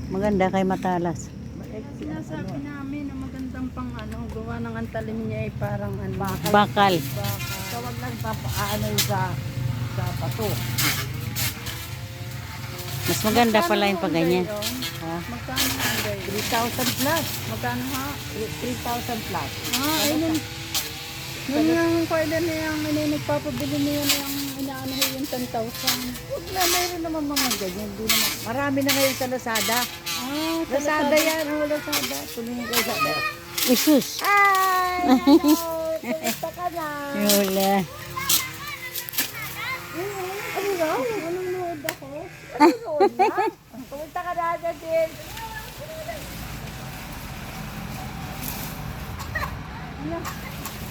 Maganda kay matalas. Sinasabi namin na magandang pang gawa ng antalim niya ay parang Bakal. Tawag lang sa pato. Mas maganda pala yung pag ganyan. Ha? Magkano ang guys? 3,000 plus. Magkano ha? 3,000 plus. Ayun. Nung yung kailan na yung nagpapabili niya na yung inaano yung 10,000. Huwag na, mayroon naman mga ganyan. Hindi naman. Marami na ngayon sa Lazada. Lazada Lazada yan. Lazada. Tulungin ko sa Lazada. Isus. Ay! Hello! Kumusta ka na? Yula. Ano na? Nanonood ako. Nanonood na? Kumusta ka na, Nadine?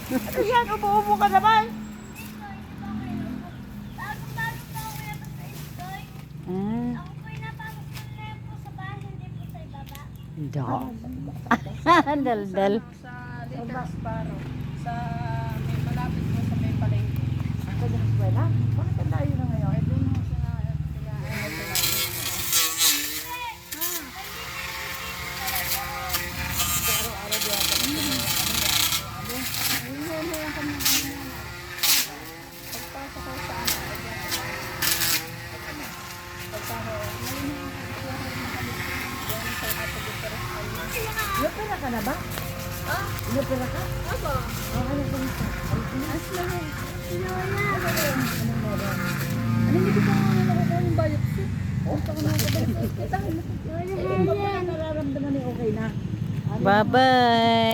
Ano yan? Umuubo ka naman? Ah. Dal-dal. sa Little Sparrow. Sa may malapit po sa may palengke. Ang kanyang eskwela? Bakit ang layo na ngayon? Ay doon mo sila Inopera ka na ba? Ha? Inopera ka? Aba, Ano ba ito? aslan. Ano hindi ko pa nakukuha yung biopsy? Gusto ko na ako. Nararamdaman ni okay na. Bye-bye.